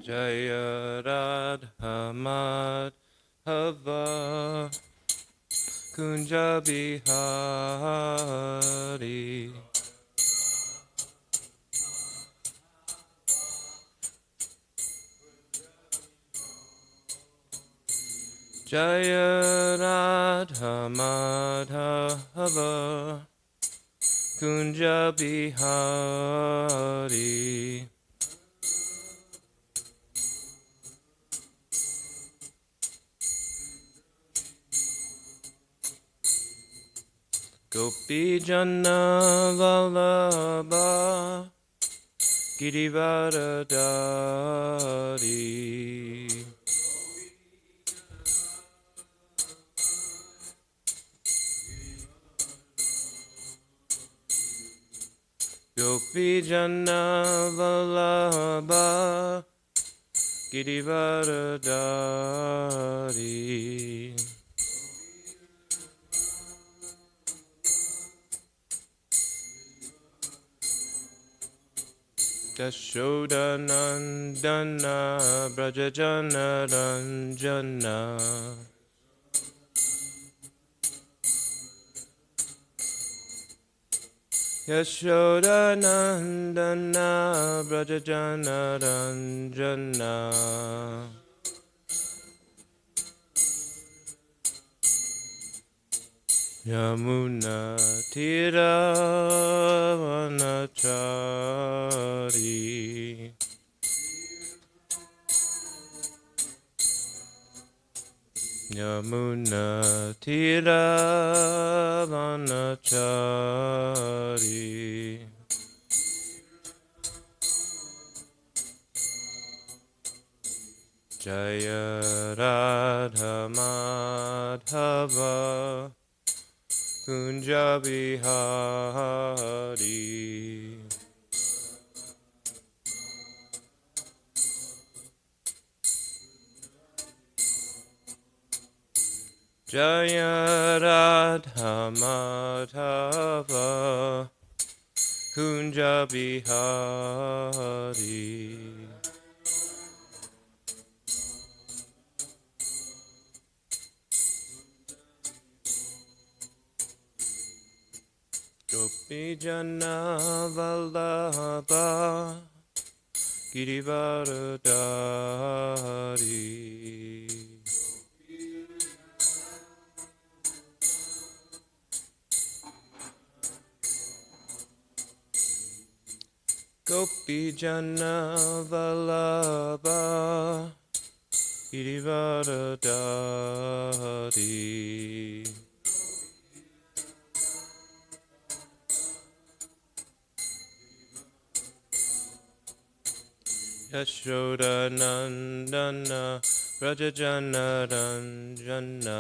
Jaya Radha Madhava Kunja Bihari Jaya Radha Madhava Kunja Bihari Gopi Jana Vallabha Girivaradari Gopi Jana Vallabha Girivaradari Yashodanandana Brajajana Ranjana Yashodanandana Brajajana Ranjana Yamuna Tiravanachari Yamuna Tiravanachari Jaya Radha Madhava Kunja Bihari Jaya Radha Madhava Kunja Bihari Gopi Jana Vallabha Girivaradari Gopi Jana Vallabha Girivaradari Yashodanandana Brajajana Ranjana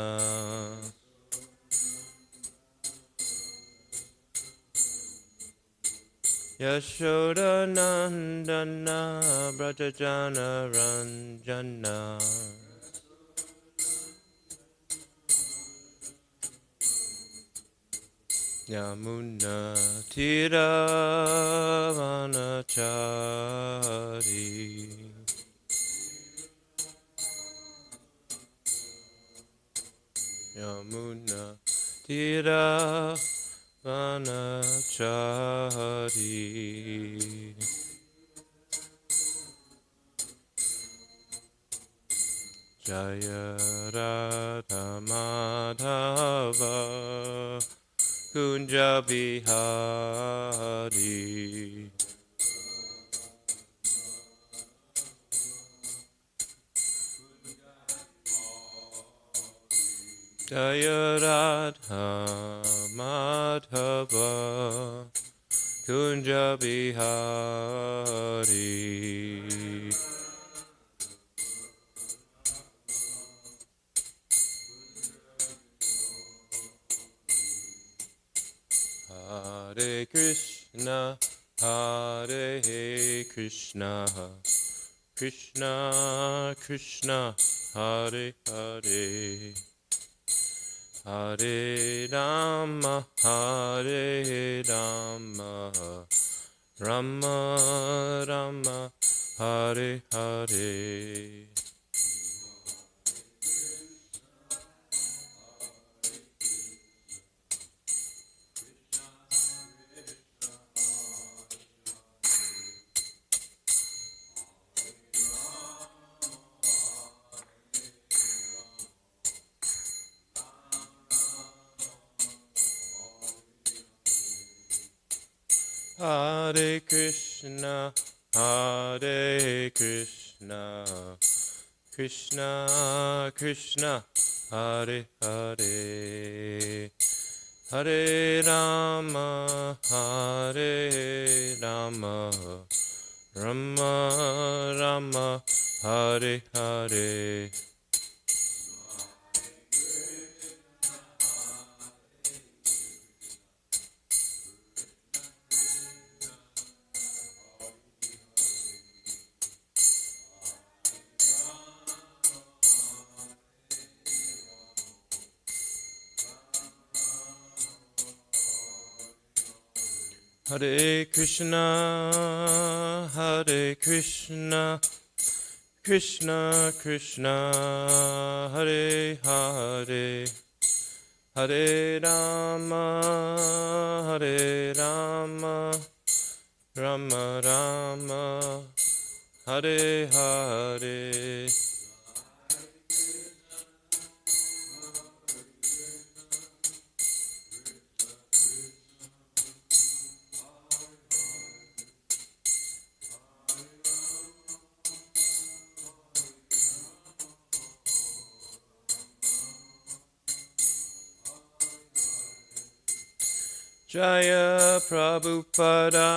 Yashodanandana Brajajana Ranjana Yamuna Tiravanachari Yamuna Tiravanachari Jaya Radha Madhava Kunja Bihari Jaya Radha Madhava Kunja Bihari Hare Krishna, Hare Krishna, Krishna Krishna, Hare Hare, Hare Rama, Hare Rama, Rama Rama, Hare Hare. Hare Krishna, Hare Krishna, Krishna Krishna, Hare Hare, Hare Rama, Hare Rama, Rama Rama, Hare Hare. Hare Krishna, Hare Krishna, Krishna Krishna, Hare Hare, Hare Rama, Hare Rama, Rama Rama, Hare Hare. Jaya Prabhupada,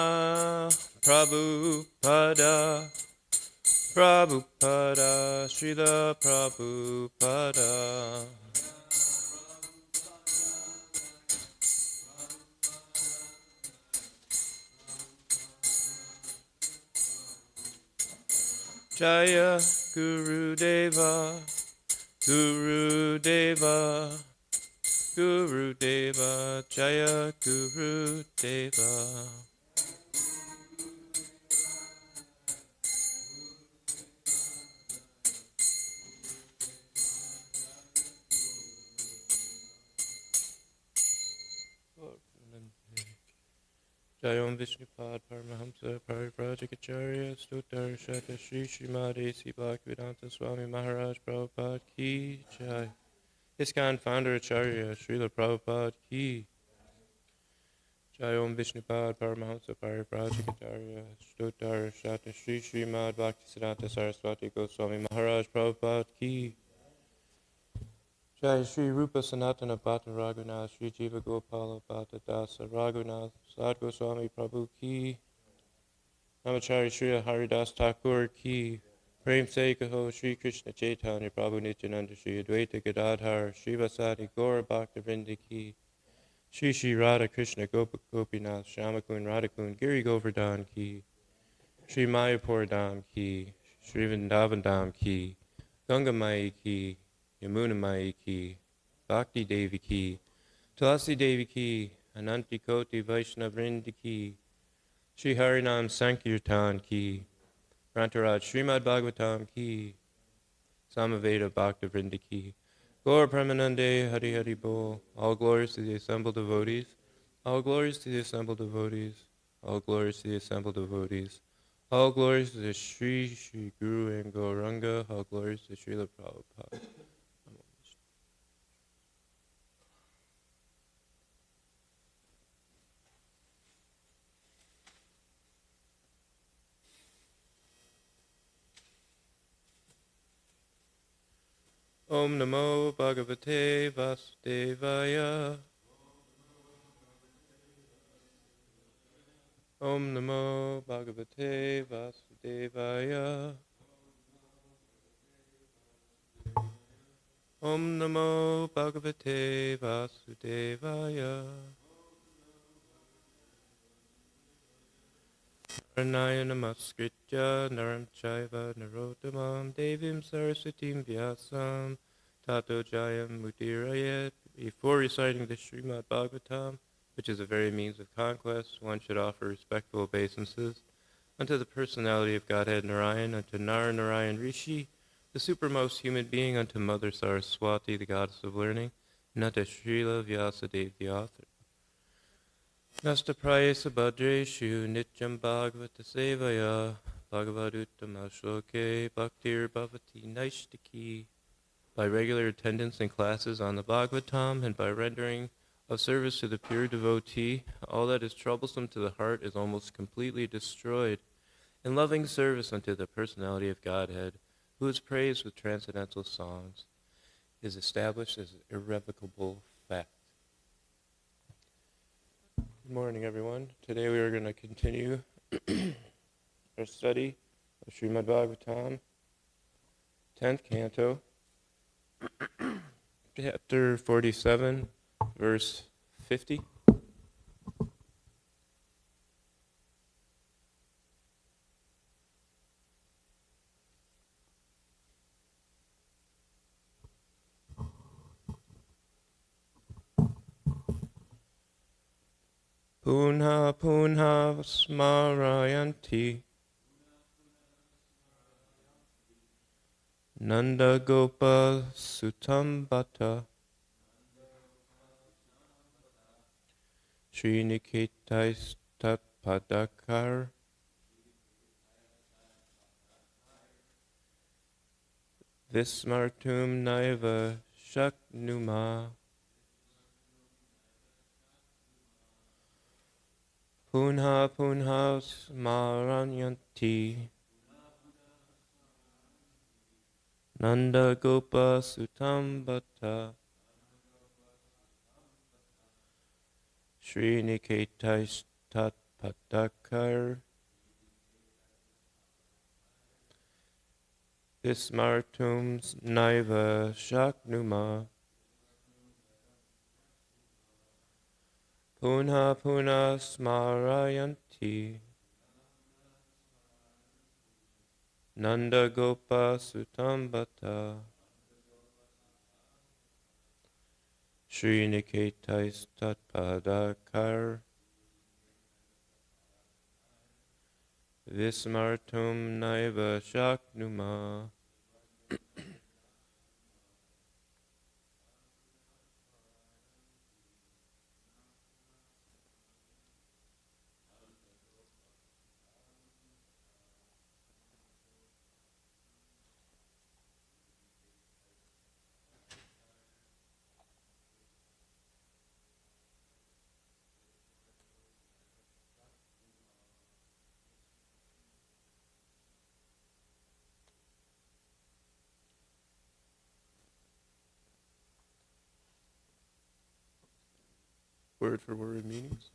Prabhupada, Prabhupada, Srila Prabhupada. Jaya Guru Deva, Guru Deva, Guru Deva, Jaya Guru Deva. Jayom Vishnupad Paramahamsa Parivrajacharya Stotar Shata Shri Srimad A.C. Bhaktivedanta Swami Maharaj Prabhupada Ki Jai. ISKCON founder Acharya Srila Prabhupada Ki. Jayom Vishnupad Paramahamsa Parivrajacharya Stotar Shata Shri Srimad Bhaktivedanta Saraswati Goswami Maharaj Prabhupada Ki. Jai Shri Rupa Sanatana Bhatta Raghunath Shri Jiva Gopala Bhatta Dasa Raghunath Sad Goswami Prabhu Ki. Namachari Shri Haridas Thakur Ki. Prem Se Kaho Shri Krishna Chaitanya Prabhu Nityananda Shri Advaita Gadadhar Shri Vasadi Gaura Bhakta Vrinda Ki. Shri Shri Radha Krishna Gopinath Shamakun Radhakun Giri Govardhan Ki. Shri Mayapur Dham Ki. Shri Vrindavan Dham Ki. Ganga Mai Ki. Yamuna Mai Ki, Bhakti Devi Ki, Tulasi Devi Ki, Ananti Koti Vaishnav Vrinda Ki, Shri Harinam Sankirtan Ki, Rantaraj Srimad Bhagavatam Ki, Samaveda Bhakta Vrinda Ki, Gaur Premanande Hari Hari Bol, all glories to the assembled devotees, all glories to the assembled devotees, all glories to the assembled devotees, all glories to the Shri Shri Guru and Gauranga, all glories to Srila Prabhupada. Om Namo Bhagavate Vasudevaya. Om Namo Bhagavate Vasudevaya. Om Namo Bhagavate Vasudevaya. Narayana Namaskritya Naram Chaiva Narottamam Devim Saraswatim Vyasam Tato Jayam Mudirayet. Before reciting the Srimad Bhagavatam, which is a very means of conquest, one should offer respectful obeisances. unto the personality of Godhead Narayan, unto Nar Narayan Rishi, the supermost human being, unto Mother Saraswati, the goddess of learning, and unto Srila Vyasadeva, the author. Nasta Prayasa Bhadreshu Nityam Bhagavata Sevaya Bhagavaduttama Shloke Bhaktir Bhavati Naishtaki. By regular attendance in classes on the Bhagavatam and by rendering of service to the pure devotee, all that is troublesome to the heart is almost completely destroyed. In loving service unto the personality of Godhead, who is praised with transcendental songs, is established as an irrevocable fact. Good morning, everyone. Today we are going to continue our study of Srimad Bhagavatam, 10th canto, chapter 47, verse 50. Punha punha smarayanti Nanda Gopa Sutambata Sriniketais Vismartum Naiva Shaknuma Punha punha smaranyanti Nanda Gopa Sutambata Sriniketais Tatpadakar Vismartum Naiva Shaknuma Punha punha smarayanti Nanda Gopa Sutambata Sriniketais Tatpadakar Vismartum Naiva Shaknuma. Word for word meanings.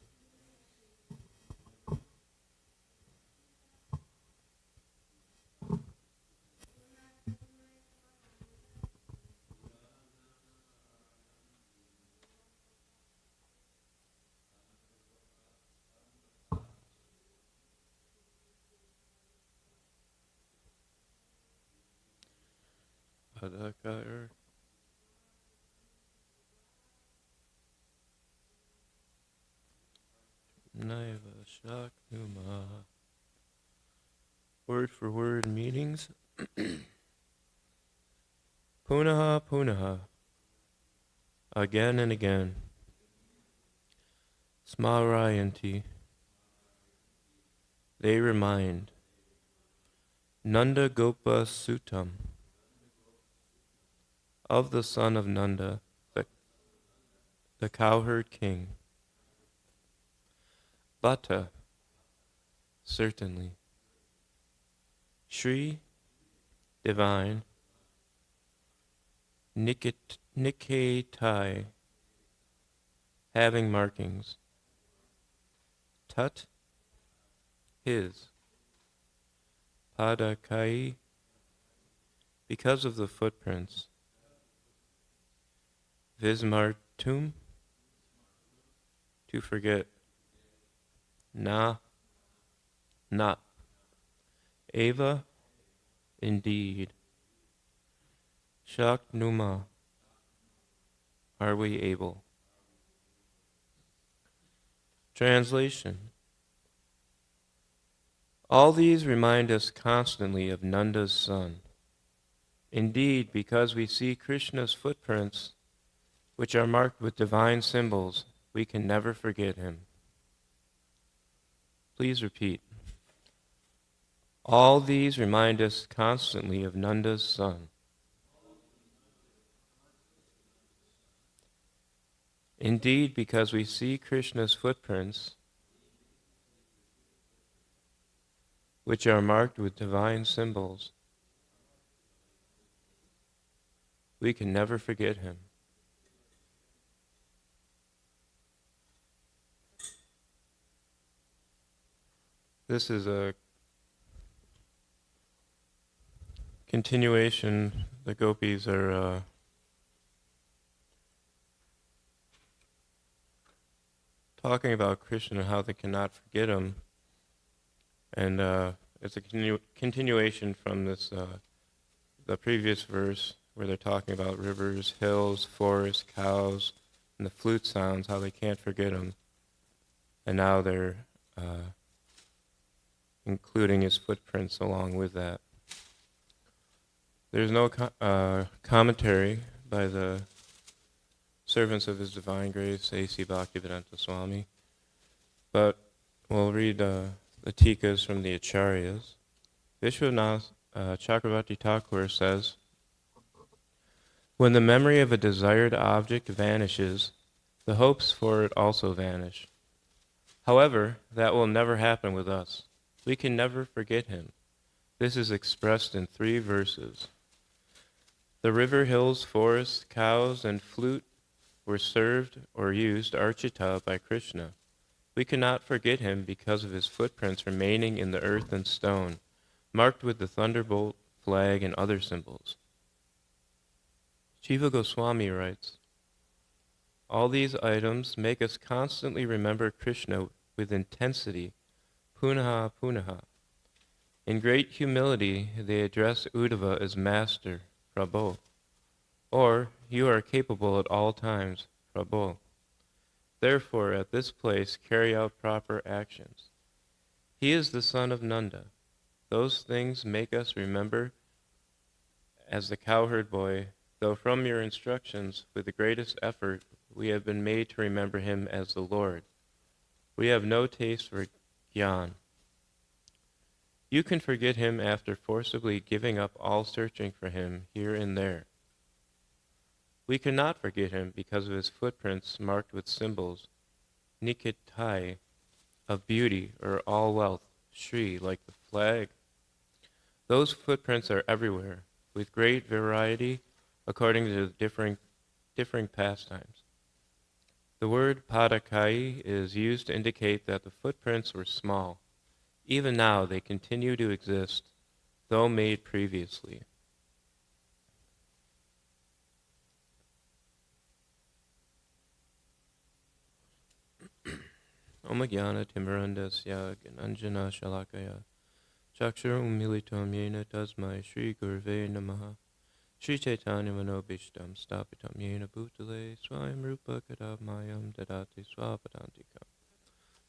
Padakar. Naiva Shaknuma. Word for word meanings. Punaha punaha. Again and again. Smarayanti. They remind. Nanda Gopa Sutam. Of the son of Nanda, the cowherd king. Vata, certainly. Shri, divine. Niketai, having markings. Tat, his. Padakai, because of the footprints. Vismartum, to forget. Na, not. Eva, indeed. Shaknuma, are we able? Translation. All these remind us constantly of Nanda's son. Indeed, because we see Krishna's footprints, which are marked with divine symbols, we can never forget him. Please repeat. All these remind us constantly of Nanda's son. Indeed, because we see Krishna's footprints, which are marked with divine symbols, we can never forget him. This is a continuation. The gopis are talking about Krishna and how they cannot forget him. And it's a continuation from this the previous verse where they're talking about rivers, hills, forests, cows, and the flute sounds, how they can't forget him. And now they're including his footprints along with that. There's no commentary by the servants of His Divine Grace, A.C. Bhaktivedanta Swami, but we'll read the tikas from the Acharyas. Vishwanath Chakravarti Thakur says, when the memory of a desired object vanishes, the hopes for it also vanish. However, that will never happen with us. We can never forget him. This is expressed in 3 verses. The river, hills, forests, cows, and flute were served or used archita by Krishna. We cannot forget him because of his footprints remaining in the earth and stone, marked with the thunderbolt, flag, and other symbols. Jiva Goswami writes, all these items make us constantly remember Krishna with intensity, punaha punaha. In great humility, they address Uddhava as Master, Prabhu, or you are capable at all times, Prabhu. Therefore, at this place, carry out proper actions. He is the son of Nanda. Those things make us remember as the cowherd boy, though from your instructions, with the greatest effort, we have been made to remember him as the Lord. We have no taste for Gyan. You can forget him after forcibly giving up all searching for him here and there. We cannot forget him because of his footprints marked with symbols, Nikitai, of beauty or all wealth, Shri, like the flag. Those footprints are everywhere, with great variety according to the differing pastimes. The word padakai is used to indicate that the footprints were small. Even now they continue to exist, though made previously. Om Jnana Timirandasya Gnanjana Shalakaya Chaksharum Militam Yena Tasmai Shri Gurve Namaha Shri Chaitanya Manobishtam Stapitam Yena Bhutale Swayam Rupa Kadavmayam Dadati Swapadantikam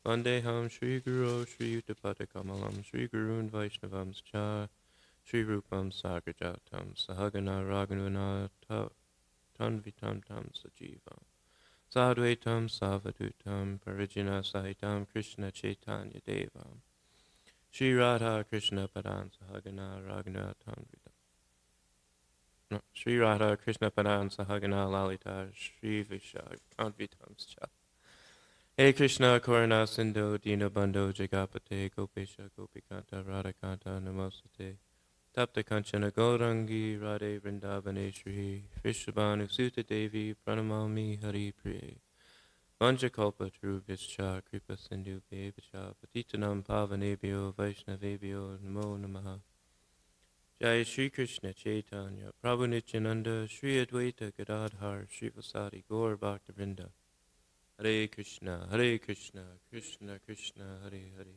Vandeham Shri Guru Shri Utapatakamalam Shri Gurun Vaishnavams Cha Shri Rupam Sagrajatam Sahagana Raghunana Tanvitam Tam Sajivam Sadvaitam Savadutam Parijana Sahitam Krishna Chaitanya Devam Shri Radha Krishna Padan Sahagana Raghunatam Shri Radha Krishna Padan Sahagana Lalita Shri Vishag Anvitam Cha Hey Krishna Korana Sindhu Dina Bandho Jagapate Gopesha Gopikanta Radhakanta Namostate Tapta Kanchana Gaurangi Radhe Vrindavane Shri Vrishabhanu Sutta Devi Pranamami Hari Priye Vanjakalpa Trubhischa Kripa Sindhu Bevacha Patitanam Pavanebhyo Vaishnavebhyo Namo Namaha Jai Shri Krishna Chaitanya Prabhu Nityananda Shri Advaita Gadadhar Shri Vasadi Gaur Bhakta Vrinda Hare Krishna Krishna Krishna Hare Hare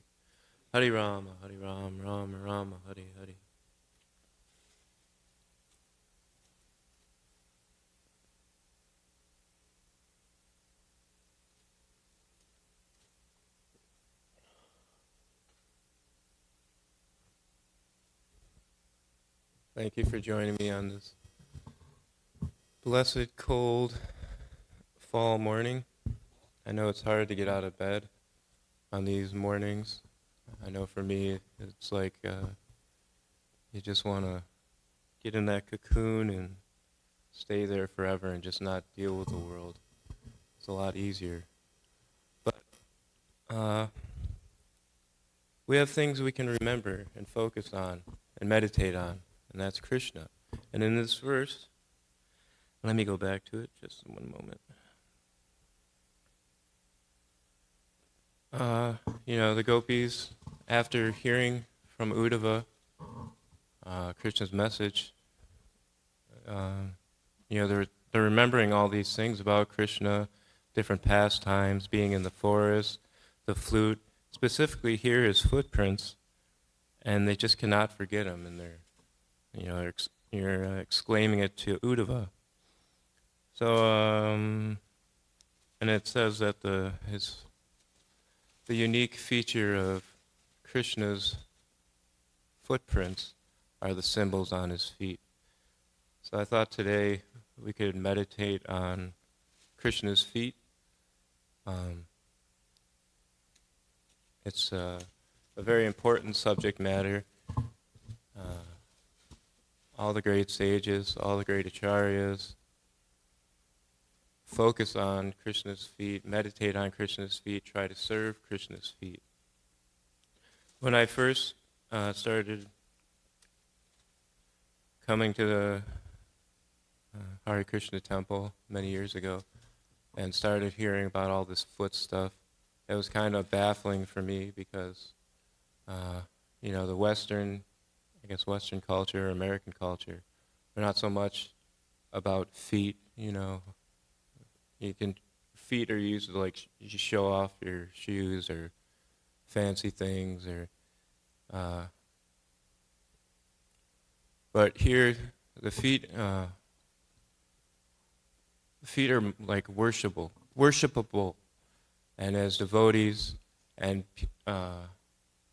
Hare Rama Rama Rama Hare Hare. Thank you for joining me on this blessed, cold fall morning. I know it's hard to get out of bed on these mornings. I know for me, it's like you just want to get in that cocoon and stay there forever and just not deal with the world. It's a lot easier. But we have things we can remember and focus on and meditate on, and that's Krishna. And in this verse, let me go back to it just in one moment. The gopis, after hearing from Uddhava Krishna's message, they're remembering all these things about Krishna, different pastimes, being in the forest, the flute, specifically here his footprints, and they just cannot forget him, and they're exclaiming it to Uddhava. So, and it says that the unique feature of Krishna's footprints are the symbols on his feet. So I thought today we could meditate on Krishna's feet. It's a very important subject matter. All the great sages, all the great acharyas focus on Krishna's feet, meditate on Krishna's feet, try to serve Krishna's feet. When I first started coming to the Hare Krishna temple many years ago and started hearing about all this foot stuff, it was kind of baffling for me because, the Western culture, American culture, they're not so much about feet, feet are used to you show off your shoes or fancy things but here the feet are like worshipable, and as devotees and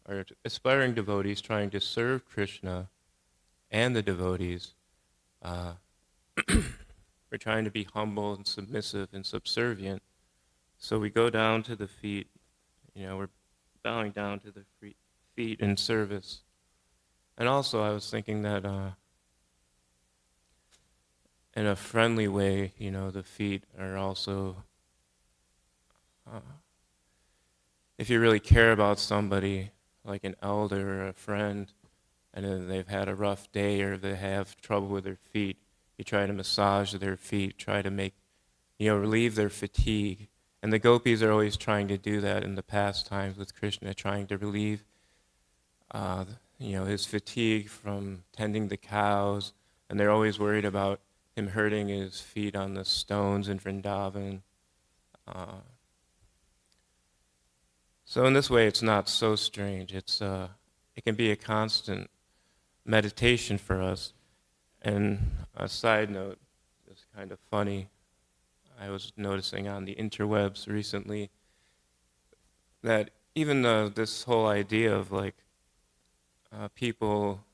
or aspiring devotees trying to serve Krishna and the devotees, we're trying to be humble and submissive and subservient. So we go down to the feet, we're bowing down to the feet in service. And also I was thinking that in a friendly way, the feet are also, if you really care about somebody, like an elder or a friend, and then they've had a rough day or they have trouble with their feet, you try to massage their feet, try to make, relieve their fatigue. And the gopis are always trying to do that in the pastimes with Krishna, trying to relieve, his fatigue from tending the cows. And they're always worried about him hurting his feet on the stones in Vrindavan. So in this way, it's not so strange. It can be a constant meditation for us. And a side note, it's kind of funny, I was noticing on the interwebs recently that even this whole idea of people,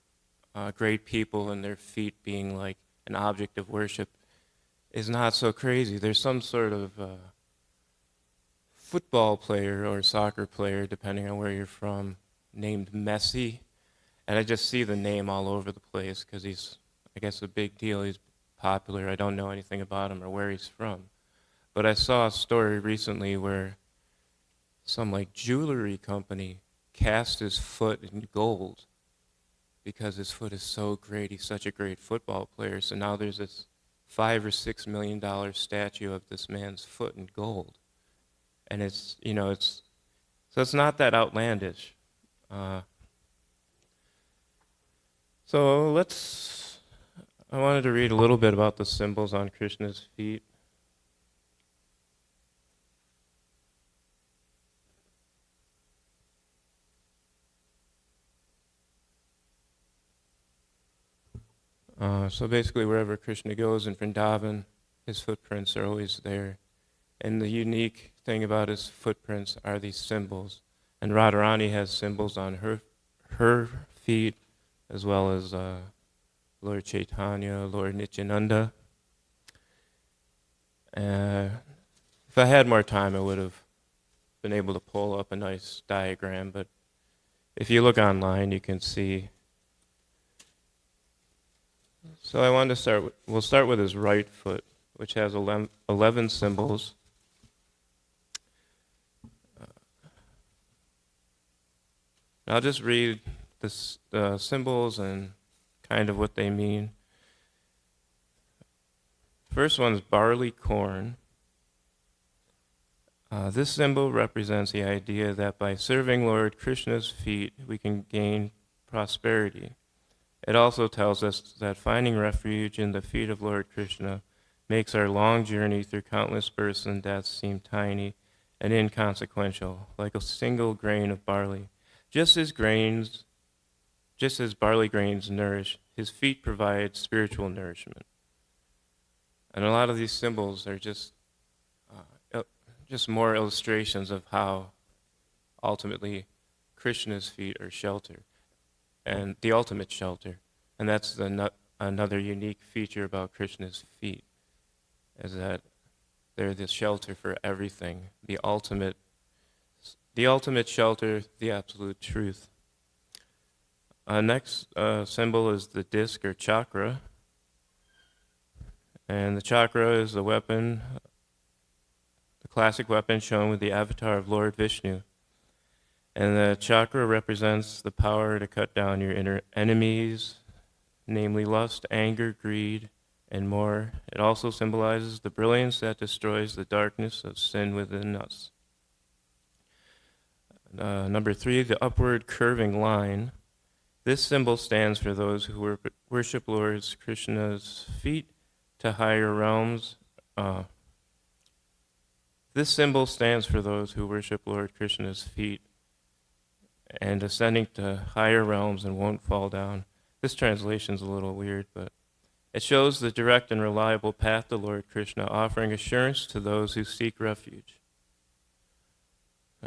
great people and their feet being like an object of worship is not so crazy. There's some sort of football player or soccer player, depending on where you're from, named Messi. And I just see the name all over the place because he's, I guess, a big deal. He's popular. I don't know anything about him or where he's from. But I saw a story recently where some jewelry company cast his foot in gold because his foot is so great. He's such a great football player. So now there's this $5 or $6 million statue of this man's foot in gold. And it's not that outlandish. I wanted to read a little bit about the symbols on Krishna's feet. So basically wherever Krishna goes in Vrindavan, his footprints are always there. And the unique thing about his footprints are these symbols. And Radharani has symbols on her feet as well as Lord Chaitanya, Lord Nityananda. If I had more time, I would have been able to pull up a nice diagram, but if you look online, you can see. So I wanted to we'll start with his right foot, which has 11 symbols. I'll just read the symbols and kind of what they mean. First one's barley corn. This symbol represents the idea that by serving Lord Krishna's feet, we can gain prosperity. It also tells us that finding refuge in the feet of Lord Krishna makes our long journey through countless births and deaths seem tiny and inconsequential, like a single grain of barley. Just as barley grains nourish, his feet provide spiritual nourishment. And a lot of these symbols are just more illustrations of how ultimately Krishna's feet are shelter, and the ultimate shelter. And that's another unique feature about Krishna's feet, is that they're the shelter for everything, the ultimate shelter, the absolute truth. Next symbol is the disc or chakra. And the chakra is the weapon, the classic weapon shown with the avatar of Lord Vishnu. And the chakra represents the power to cut down your inner enemies, namely lust, anger, greed, and more. It also symbolizes the brilliance that destroys the darkness of sin within us. Number 3, the upward curving line. This symbol stands for those who worship Lord Krishna's feet to higher realms. This symbol stands for those who worship Lord Krishna's feet and ascending to higher realms and won't fall down. This translation's a little weird, but it shows the direct and reliable path to Lord Krishna, offering assurance to those who seek refuge.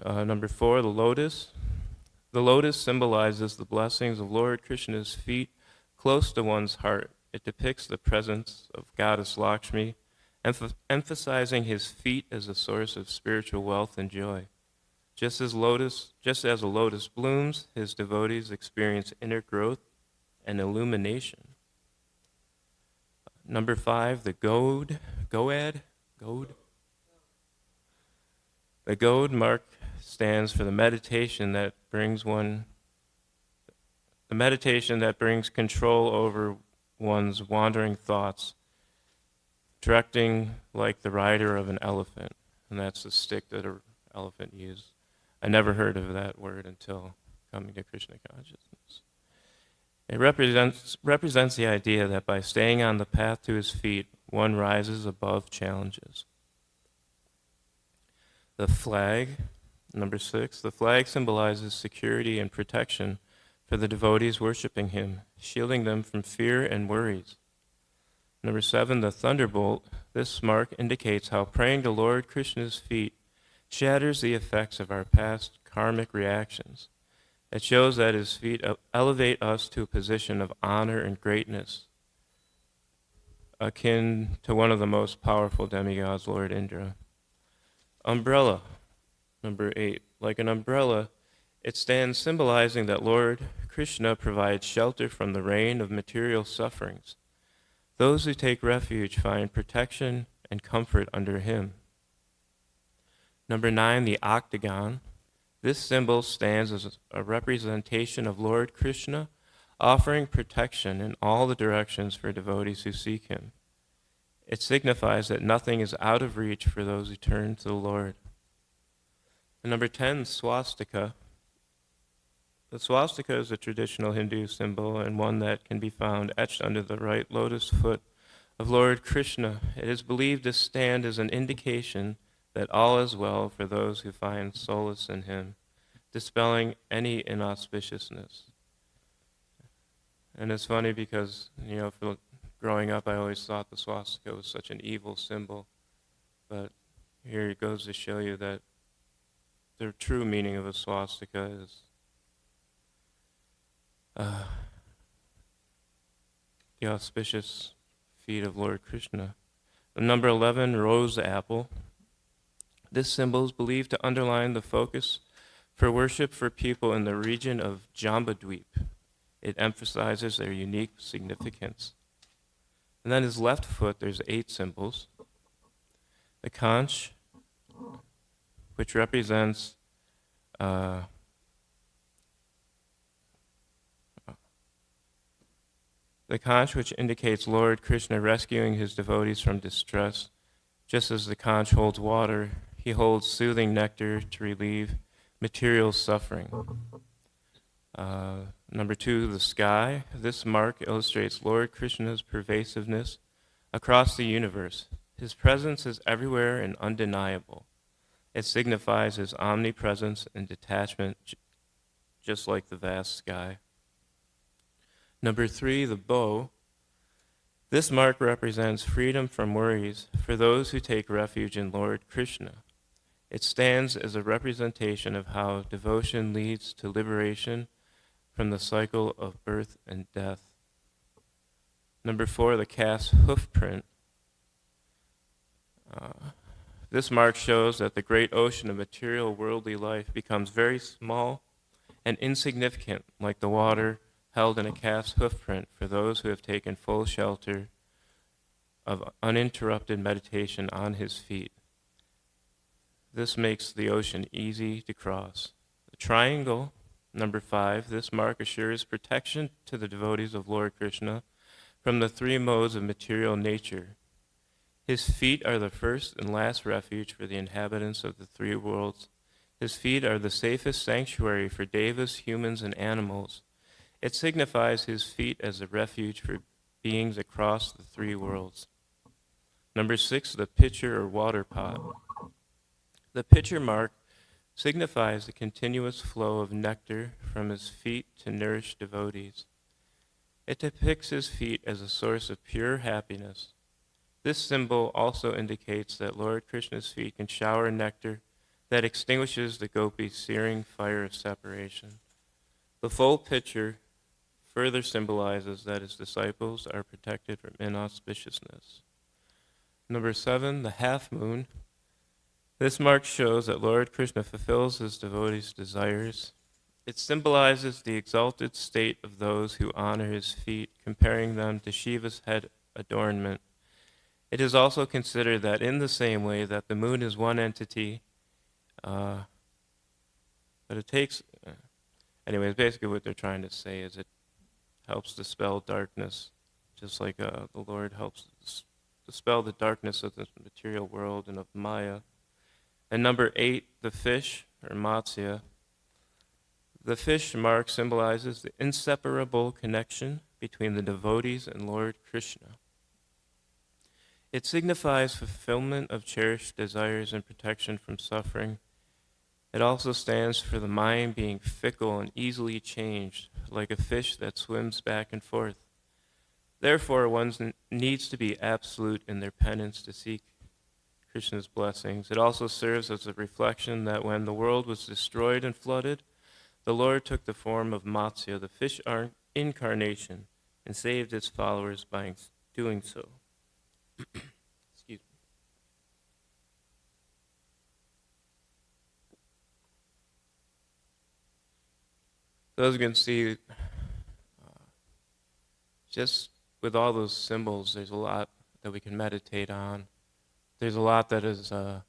Number 4, the lotus. The lotus symbolizes the blessings of Lord Krishna's feet close to one's heart. It depicts the presence of Goddess Lakshmi, emphasizing his feet as a source of spiritual wealth and joy. Just as a lotus blooms, his devotees experience inner growth and illumination. Number 5, the goad. The goad mark stands for the meditation that brings control over one's wandering thoughts, directing like the rider of an elephant, and that's the stick that an elephant used. I never heard of that word until coming to Krishna consciousness. It represents the idea that by staying on the path to his feet, one rises above challenges. The flag, number 6, the flag symbolizes security and protection for the devotees worshiping him, shielding them from fear and worries. Number 7, the thunderbolt. This mark indicates how praying to Lord Krishna's feet shatters the effects of our past karmic reactions. It shows that his feet elevate us to a position of honor and greatness, akin to one of the most powerful demigods, Lord Indra. Umbrella, number 8. Like an umbrella, it stands symbolizing that Lord Krishna provides shelter from the rain of material sufferings. Those who take refuge find protection and comfort under him. Number 9, the octagon. This symbol stands as a representation of Lord Krishna, offering protection in all the directions for devotees who seek him. It signifies that nothing is out of reach for those who turn to the Lord. And number 10, swastika. The swastika is a traditional Hindu symbol and one that can be found etched under the right lotus foot of Lord Krishna. It is believed to stand as an indication that all is well for those who find solace in him, dispelling any inauspiciousness. And it's funny because, growing up, I always thought the swastika was such an evil symbol. But here it goes to show you that the true meaning of a swastika is the auspicious feet of Lord Krishna. The number 11, rose apple. This symbol is believed to underline the focus for worship for people in the region of Jambudweep. It emphasizes their unique significance. And then his left foot, there's 8 symbols. The conch, which represents the conch, which indicates Lord Krishna rescuing his devotees from distress. Just as the conch holds water, he holds soothing nectar to relieve material suffering. Number 2, the sky. This mark illustrates Lord Krishna's pervasiveness across the universe. His presence is everywhere and undeniable. It signifies his omnipresence and detachment, just like the vast sky. Number 3, the bow. This mark represents freedom from worries for those who take refuge in Lord Krishna. It stands as a representation of how devotion leads to liberation from the cycle of birth and death. Number 4, the calf's hoof print. This mark shows that the great ocean of material worldly life becomes very small and insignificant, like the water held in a calf's hoof print for those who have taken full shelter of uninterrupted meditation on his feet. This makes the ocean easy to cross. The triangle, number 5, this mark assures protection to the devotees of Lord Krishna from the 3 modes of material nature. His feet are the first and last refuge for the inhabitants of the 3 worlds. His feet are the safest sanctuary for devas, humans, and animals. It signifies his feet as a refuge for beings across the 3 worlds. Number 6, the pitcher or water pot. The pitcher mark signifies the continuous flow of nectar from his feet to nourish devotees. It depicts his feet as a source of pure happiness. This symbol also indicates that Lord Krishna's feet can shower nectar that extinguishes the gopis' searing fire of separation. The full pitcher further symbolizes that his disciples are protected from inauspiciousness. Number 7, the half moon. This mark shows that Lord Krishna fulfills his devotees' desires. It symbolizes the exalted state of those who honor his feet, comparing them to Shiva's head adornment. It is also considered that in the same way that the moon is one entity, but it takes, anyways, basically what they're trying to say is it helps dispel darkness, just like the Lord helps dispel the darkness of the material world and of Maya. And number 8, the fish, or Matsya. The fish mark symbolizes the inseparable connection between the devotees and Lord Krishna. It signifies fulfillment of cherished desires and protection from suffering. It also stands for the mind being fickle and easily changed, like a fish that swims back and forth. Therefore, one needs to be absolute in their penance to seek Krishna's blessings. It also serves as a reflection that when the world was destroyed and flooded, the Lord took the form of Matsya, the fish incarnation, and saved its followers by doing so. Excuse me. So as you can see, just with all those symbols, there's a lot that we can meditate on. There's a lot that is that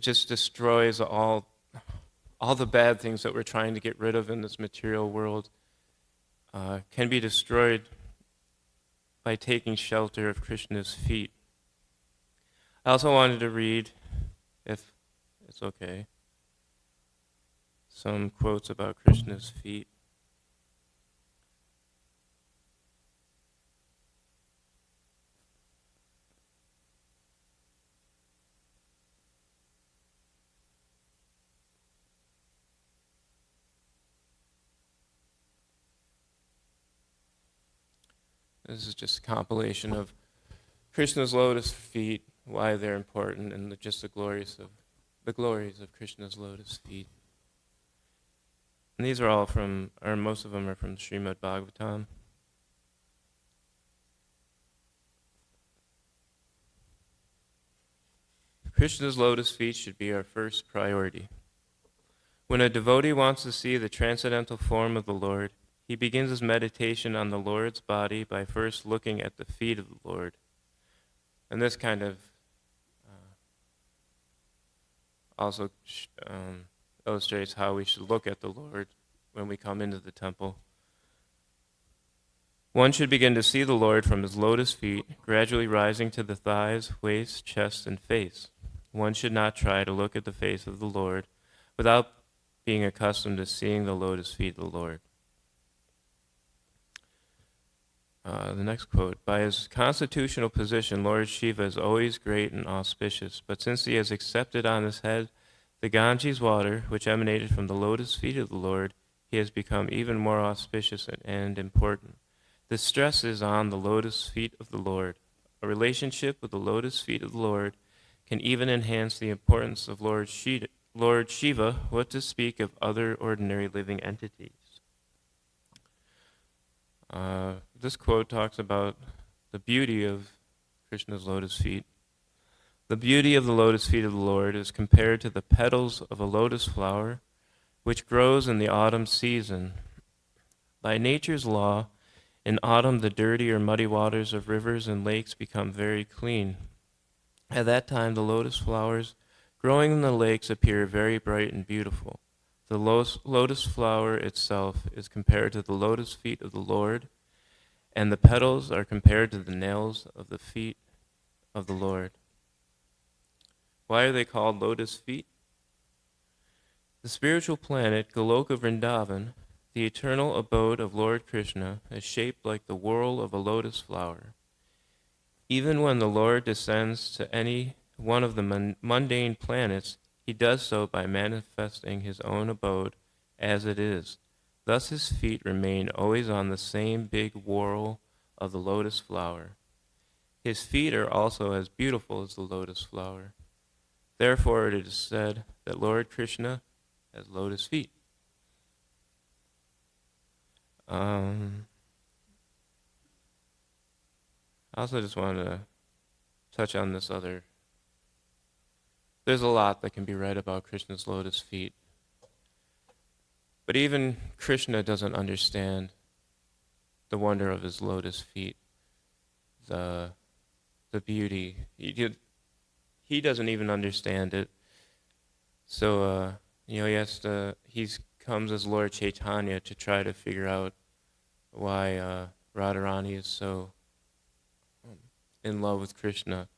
just destroys all the bad things that we're trying to get rid of in this material world, can be destroyed by taking shelter of Krishna's feet. I also wanted to read, if it's okay, some quotes about Krishna's feet. This is just a compilation of Krishna's lotus feet, why they're important, and just the The glories of Krishna's lotus feet. And these are all from, or most of them are from Srimad Bhagavatam. Krishna's lotus feet should be our first priority. When a devotee wants to see the transcendental form of the Lord, he begins his meditation on the Lord's body by first looking at the feet of the Lord. And this kind of also illustrates how we should look at the Lord when we come into the temple. One should begin to see the Lord from his lotus feet, gradually rising to the thighs, waist, chest, and face. One should not try to look at the face of the Lord without being accustomed to seeing the lotus feet of the Lord. The next quote, by his constitutional position, Lord Shiva is always great and auspicious, but since he has accepted on his head the Ganges water, which emanated from the lotus feet of the Lord, he has become even more auspicious and important. This stress is on the lotus feet of the Lord. A relationship with the lotus feet of the Lord can even enhance the importance of Lord Shiva, what to speak of other ordinary living entities. This quote talks about the beauty of Krishna's lotus feet. The beauty of the lotus feet of the Lord is compared to the petals of a lotus flower, which grows in the autumn season. By nature's law, in autumn the dirty or muddy waters of rivers and lakes become very clean. At that time, the lotus flowers growing in the lakes appear very bright and beautiful. The lotus flower itself is compared to the lotus feet of the Lord, and the petals are compared to the nails of the feet of the Lord. Why are they called lotus feet? The spiritual planet Goloka Vrindavan, the eternal abode of Lord Krishna, is shaped like the whorl of a lotus flower. Even when the Lord descends to any one of the mundane planets, he does so by manifesting his own abode as it is. Thus his feet remain always on the same big whorl of the lotus flower. His feet are also as beautiful as the lotus flower. Therefore it is said that Lord Krishna has lotus feet. I also just wanted to touch on this other. There's a lot that can be read about Krishna's lotus feet. But even Krishna doesn't understand the wonder of his lotus feet, the beauty. He doesn't even understand it. So, he comes as Lord Chaitanya to try to figure out why Radharani is so in love with Krishna.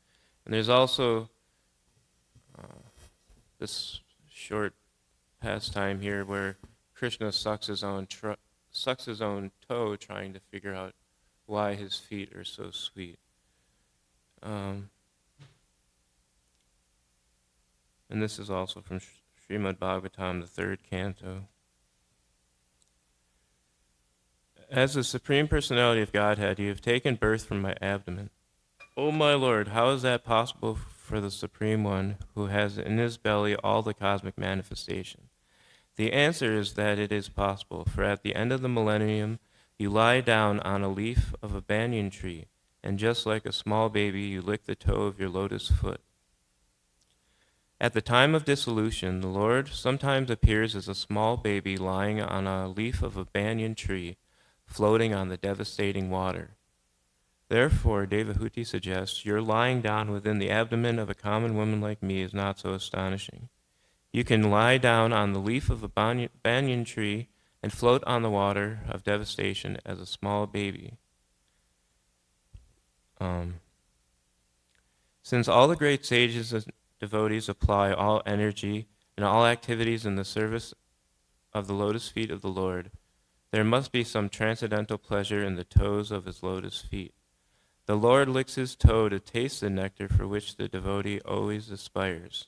And there's also this short pastime here where Krishna sucks his own toe trying to figure out why his feet are so sweet. And this is also from Srimad Bhagavatam, the 3rd canto. As the Supreme Personality of Godhead, you have taken birth from my abdomen. O my Lord, how is that possible for the Supreme One who has in his belly all the cosmic manifestation? The answer is that it is possible, for at the end of the millennium, you lie down on a leaf of a banyan tree, and just like a small baby, you lick the toe of your lotus foot. At the time of dissolution, the Lord sometimes appears as a small baby lying on a leaf of a banyan tree, floating on the devastating water. Therefore, Devahuti suggests, your lying down within the abdomen of a common woman like me is not so astonishing. You can lie down on the leaf of a banyan tree and float on the water of devastation as a small baby. Since all the great sages and devotees apply all energy and all activities in the service of the lotus feet of the Lord, there must be some transcendental pleasure in the toes of his lotus feet. The Lord licks his toe to taste the nectar for which the devotee always aspires.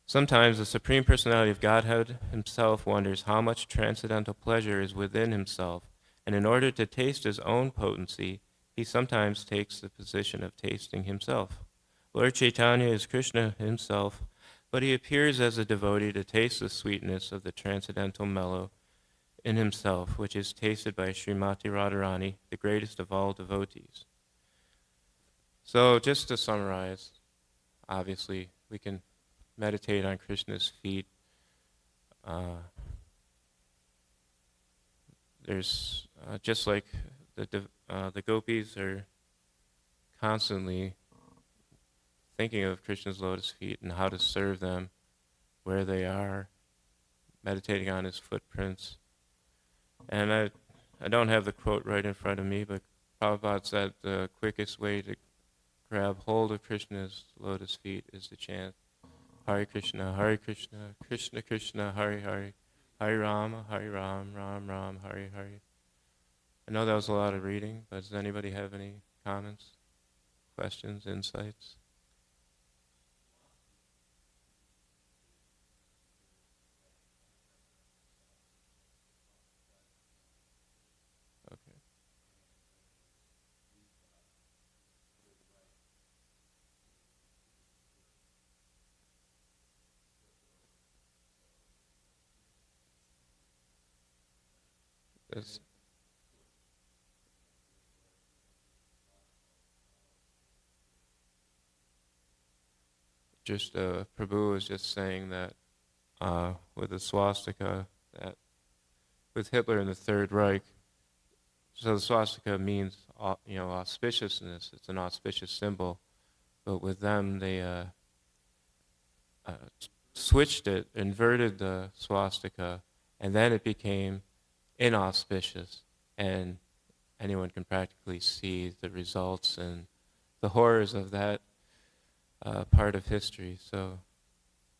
Sometimes the Supreme Personality of Godhead himself wonders how much transcendental pleasure is within himself, and in order to taste his own potency, he sometimes takes the position of tasting himself. Lord Chaitanya is Krishna himself, but he appears as a devotee to taste the sweetness of the transcendental mellow in himself, which is tasted by Srimati Radharani, the greatest of all devotees. So just to summarize, obviously we can meditate on Krishna's feet. There's just like the gopis are constantly thinking of Krishna's lotus feet and how to serve them where they are, meditating on his footprints. And I don't have the quote right in front of me, but Prabhupada said the quickest way to grab hold of Krishna's lotus feet is to chant Hare Krishna, Krishna Krishna, Hare Hare, Hare Rama, Ram Ram, Hare Hare. I know that was a lot of reading, but does anybody have any comments, questions, insights? Okay. That's just Prabhu was just saying that with the swastika, that with Hitler in the Third Reich, so the swastika means auspiciousness. It's an auspicious symbol, but with them they switched it, inverted the swastika, and then it became inauspicious, and anyone can practically see the results and the horrors of that part of history. So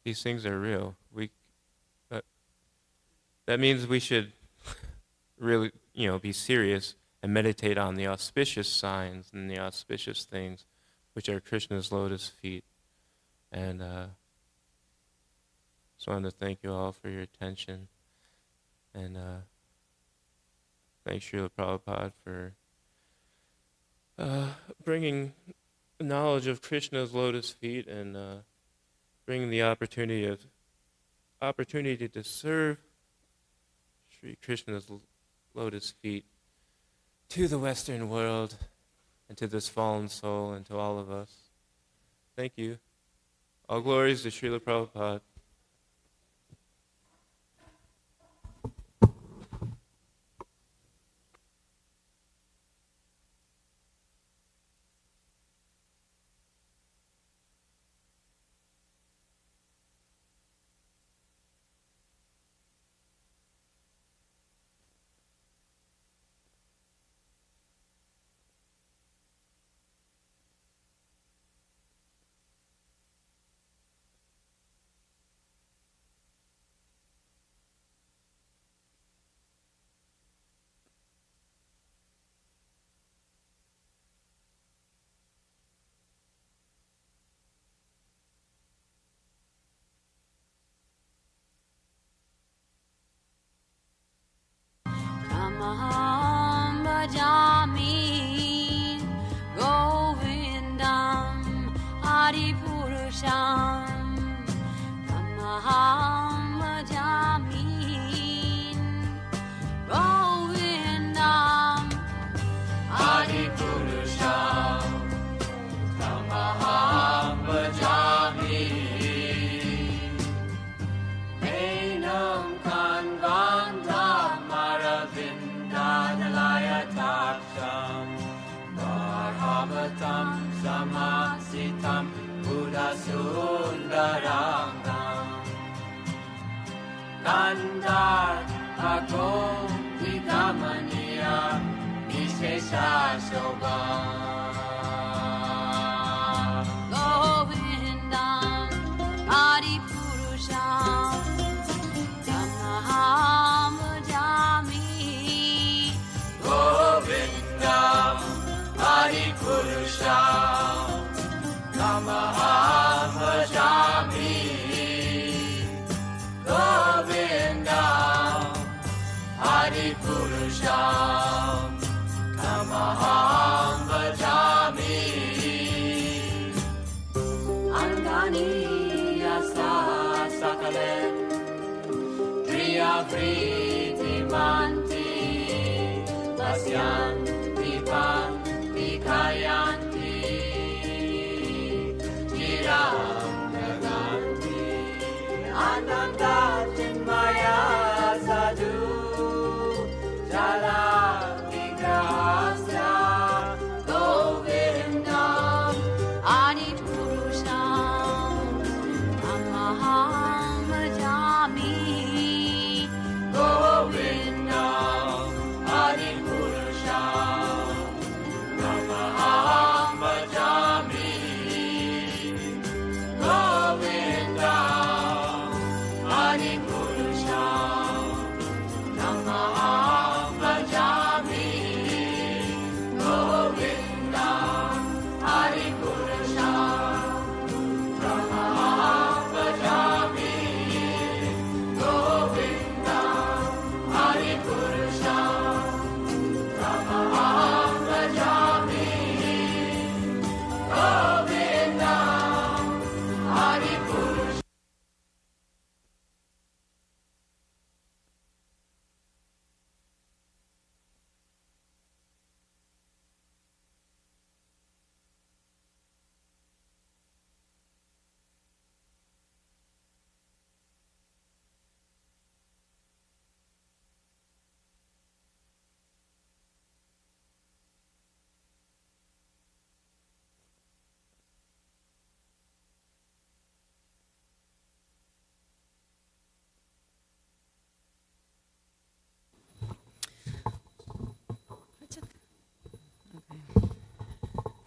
these things are real. That means we should really, be serious and meditate on the auspicious signs and the auspicious things, which are Krishna's lotus feet. And just wanted to thank you all for your attention, and thanks Srila Prabhupada for bringing knowledge of Krishna's lotus feet and bringing the opportunity to serve Sri Krishna's lotus feet to the Western world and to this fallen soul and to all of us. Thank you. All glories to Srila Prabhupada. Tamaham bhajami Govindam Adipurusham. Tamaham bhajami Govindam Adipurusham. Tamaham bhajami Enam Kanvandam Aravindanalayataksham Bharavatam Samasitam Buddhasundarangam Kandar Agom Vikamaniya Vishesha Shobham Govindam Adipurusham Tamaham bhajami Govindam Adipurusham Tamaham bhajami Govindam Adipurusham Tamaham bhajami Angani yasa pritimanti pasyanti panti kayanti chiram naganti ananda chinmaya sadhu jala vigrahasya govindam adipurusham amaham bhajami govindam adipurusham amaham bhajami govindam adipurusham amaham bhajami govindam adipurusham amaham bhajami govindam adipurusham amaham bhajami govindam adipurusham.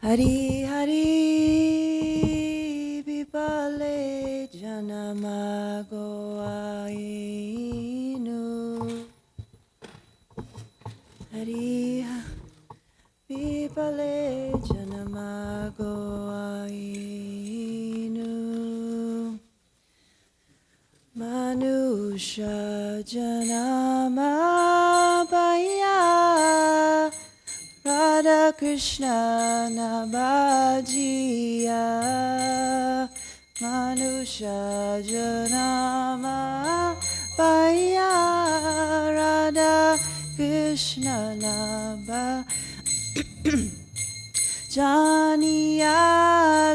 Hari Hari Vipale Janamago Ainu Hari Vipale Janamago Ainu Manusha Janama Baya Radha Krishna Nabajiya Manusha Janama Baya Radha Krishna Naba Janiya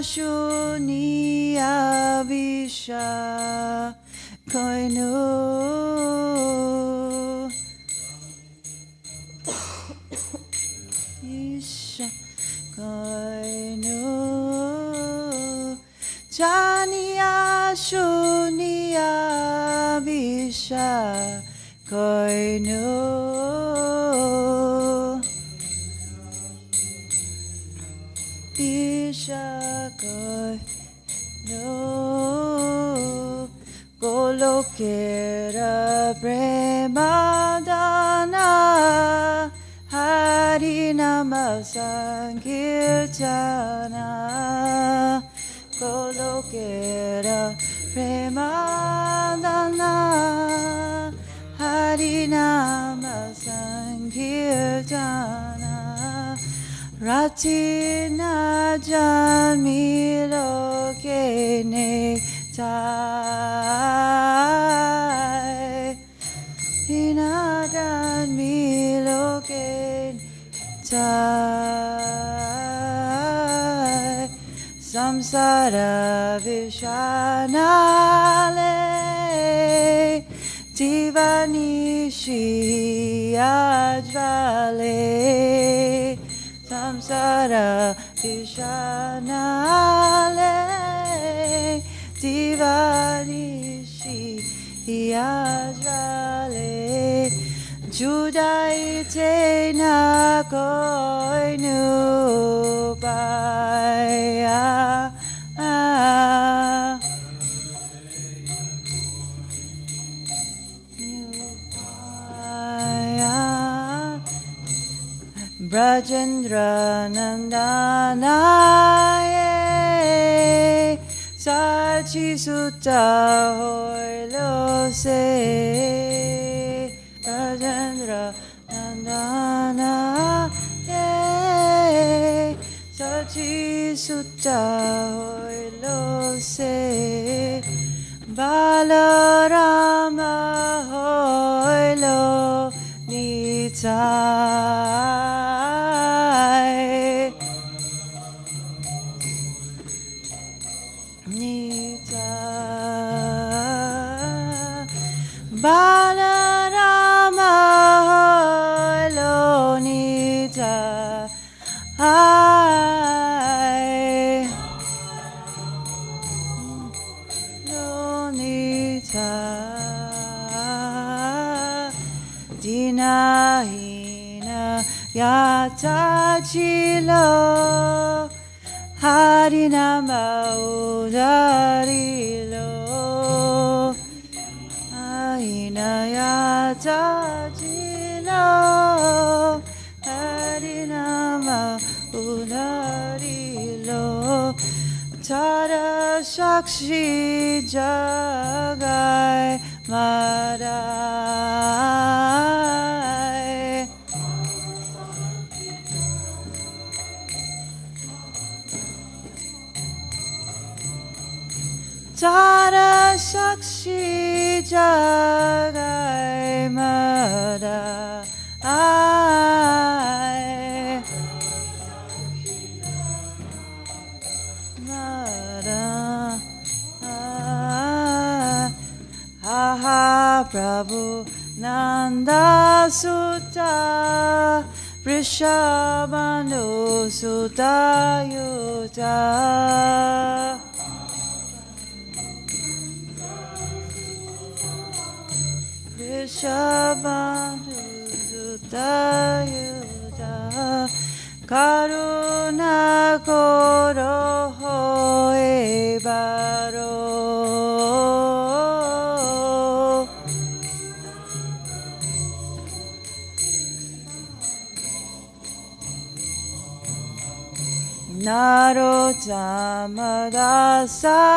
Shuniya Visha Koinu Isha Koinu Janiya Shuniya Visha Koinu Isha Koinu Golokera Premadana Harinama Sankirtana Golokera Premadana Harinama Sankirtana Ratina Janmiloke Nektai Hinagan Miloke Tai Samsara Vishanale Divanishi Ajvale Samsara Vishanale Divanishi Ajvale Judaite na koinu baya Brajendra Nandanaye Sachi Sutta Hoilo Se Brajendra Nandanaye Sachi Sutta Hoilo Se Balarama Hoilo tajilo Harinama udarilo Ainaya tajilo Harinama udarilo Tara Shakshi Jagai Madai Tara Shakshi Jagai Madai Aha Prabhu Nanda Sutta Vrishabhanu Sutta Yuta Vrishabhanu Sutta Yuta Karuna Koro Hoe Baro Narottama Dasakaya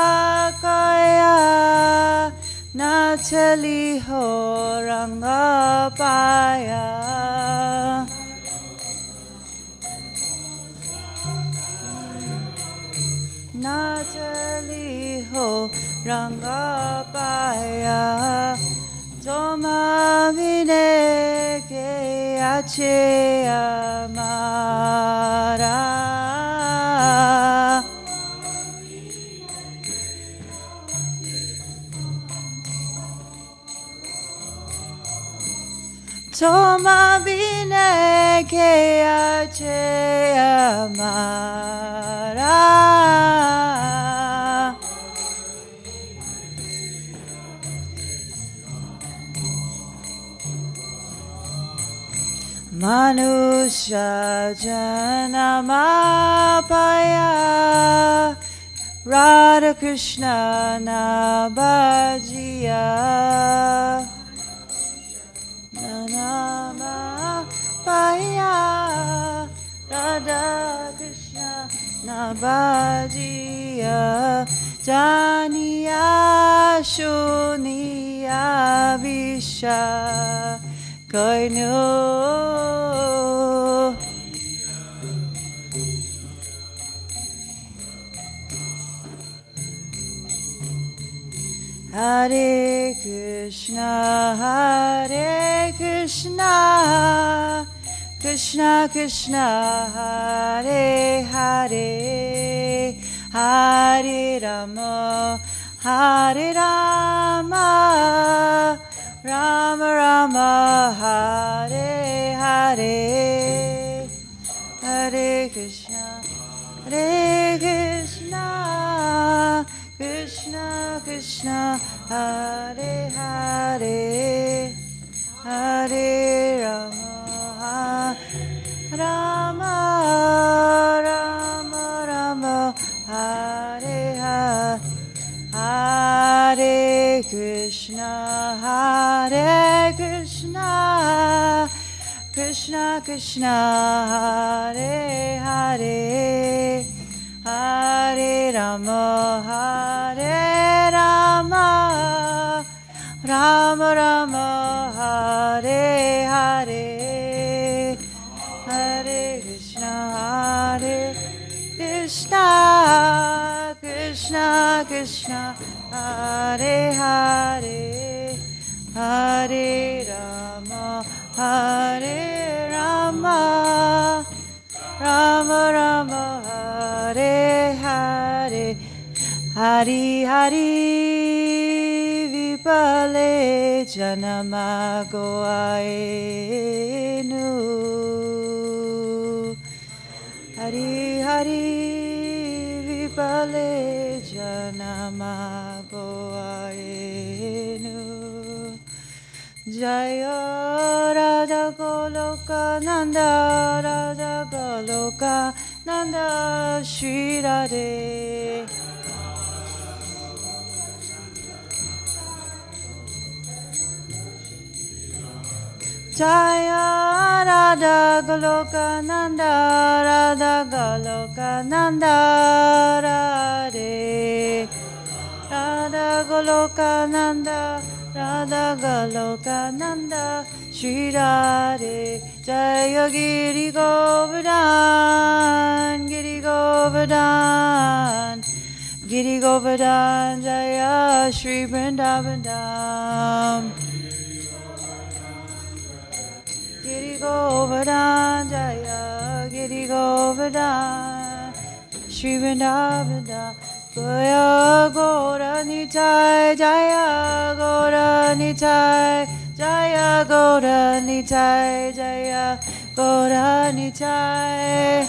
Natali Horangapaya Natali Horangapaya Toma Vineke Ache Amara Toma Vineke Ache Amara Manusha Janamapaya Radha Krishna Nabhajiya Nanamapaya Radha Krishna Nabhajiya Janiya Shuniya Visha Koinu Hare Krishna Krishna Krishna Hare Hare Hare Rama Rama Rama Hare Hare Hare Krishna Krishna Krishna Hare Hare Hare Rama Rama Rama Rama Hare Hare Hare Krishna Krishna Krishna Hare Hare Hare Rama Rama Rama Hare Hare Hare Krishna Krishna Krishna Hare Hare Hare Rama Rama Rama Hare Hare Hari Hari Vipale Janama Goaenu Hari Hari Vipale Janama Goaenu Jaya Radha Goloka Nanda Radha Goloka Nanda Shri Radhe. Jaya Radha Goloka Nanda Radha Goloka Nanda Radhe. Radha Goloka Nanda Radha Goloka Nanda Shri Radhe. Jaya Giri Govardhan Giri Govardhan Giri Govardhan Jaya Shri Vrindavan Dham. Giri Govardhan Jaya Giri Govardhan Shri Vrindavan Dham. Jaya Gaura Nitai Jaya Gaura Nitai Jaya Gaura Nitai Jaya Gaura Nitai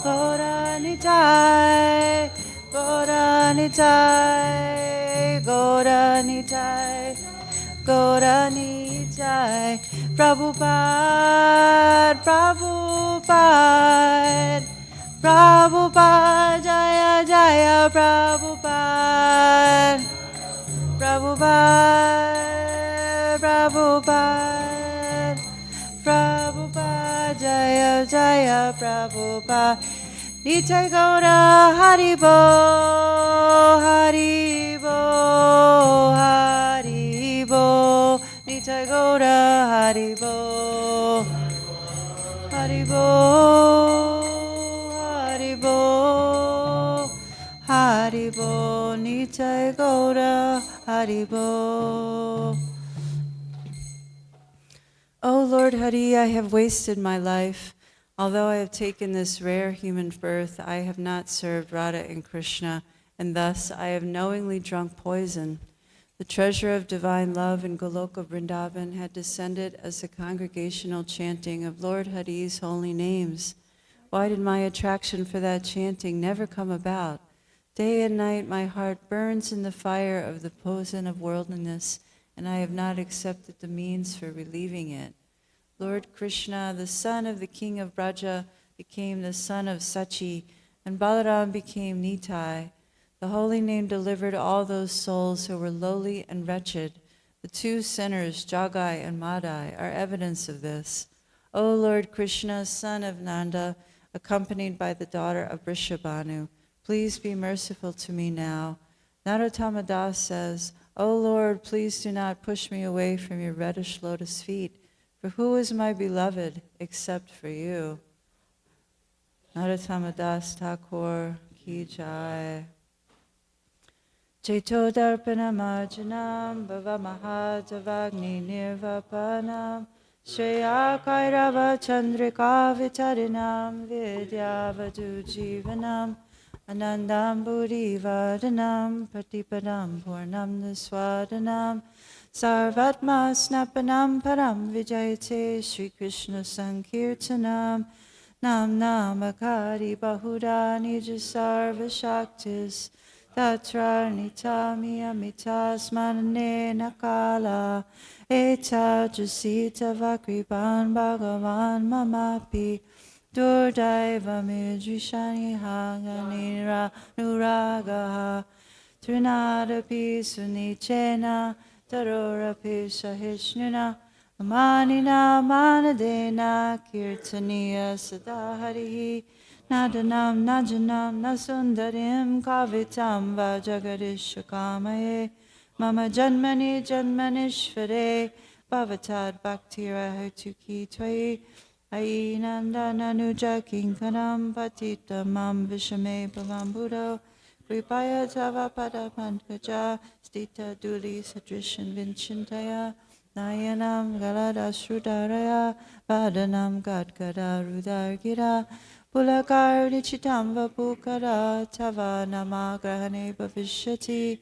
Gaura Nitai Gaura Nitai Gaura Nitai Gaura Nitai. Prabhupada Prabhupada Prabhupada Jaya Jaya Prabhupada Prabhupada Prabhupada Prabhupada Jaya Jaya Prabhupada. Nitai Gaura Haribo Haribo Haribo. Nitai Gaura Haribo Haribo Haribo Haribo. Nitai Gaura Haribo. O Lord Hari, I have wasted my life. Although I have taken this rare human birth, I have not served Radha and Krishna, and thus I have knowingly drunk poison. The treasure of divine love in Goloka Vrindavan had descended as the congregational chanting of Lord Hari's holy names. Why did my attraction for that chanting never come about? Day and night my heart burns in the fire of the poison of worldliness, and I have not accepted the means for relieving it. Lord Krishna, the son of the king of Braja, became the son of Sachi, and Balaram became Nitai. The holy name delivered all those souls who were lowly and wretched. The two sinners, Jagai and Madai, are evidence of this. O Lord Krishna, son of Nanda, accompanied by the daughter of Vrishabhanu, please be merciful to me now. Narottama Das says, O Lord, please do not push me away from your reddish lotus feet, for who is my beloved except for you? Narottama Das Thakur Ki Jai. Chaito Darpana Marjanam Bhava Mahadavagni Nirvapanam Shreya Kairava Chandrika Vitarinam Vidyavadu Jivanam Anandam Buddhi Vadanam Patipadam Purnam Niswadanam Sarvatma Snapanam Param Vijayate Sri Krishna Sankirtanam Nam Namakari Bahuda Nija Sarva Shaktis Tatra Nitami Amitas Manane Nakala Eta Jasita Vakripan Bhagavan Mamapi Durdaiva Midrishani Haganira Nuragaha Trinadapi Sunichena Tarorapi Sahishnuna Amanina Manadena Kirtaniya Sadaharihi Nadanam Najanam Nasundarim Kavitam Vajagadishakamaye Mama Janmani Janmanishvare Bhavatad Bhaktira Hetuki Twai Ainanda Nanuja Kinkanam Patita Mam Vishame Bhavam Buddho Kripaya Tava Pada Pankaja Stita Duli Sadrishan Vinchintaya Nayanam Galada Srudaraya Vadanam Gadgada Rudargira Pulakar Nichitam Vapukara Tava Nama Grahane Bhavishyati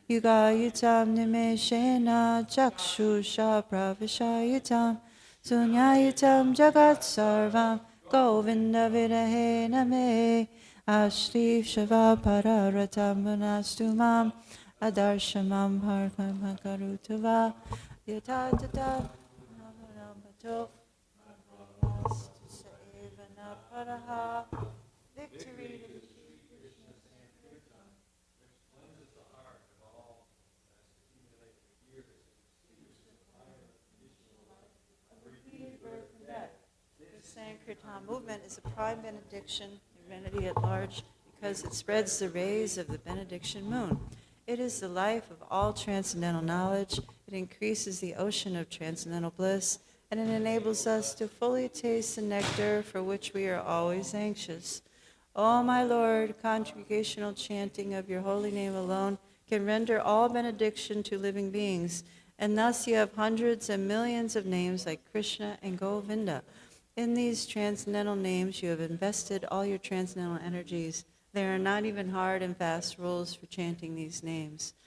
Yugayitam Nimeshena Chakshusha Pravishayitam Sunyayitam Jagat Sarvam Govinda Vidahe Name Ashri Shava Pararatam Munastumam Adarshamam Harkam Karutava Yata tata Namato Sevana Paraha. Victory to the The Sankirtan movement is a prime benediction, humanity at large, because it spreads the rays of the benediction moon. It is the life of all transcendental knowledge. It increases the ocean of transcendental bliss, and it enables us to fully taste the nectar for which we are always anxious. O my Lord, congregational chanting of your holy name alone can render all benediction to living beings, and thus you have hundreds and millions of names like Krishna and Govinda. In these transcendental names, you have invested all your transcendental energies. There are not even hard and fast rules for chanting these names.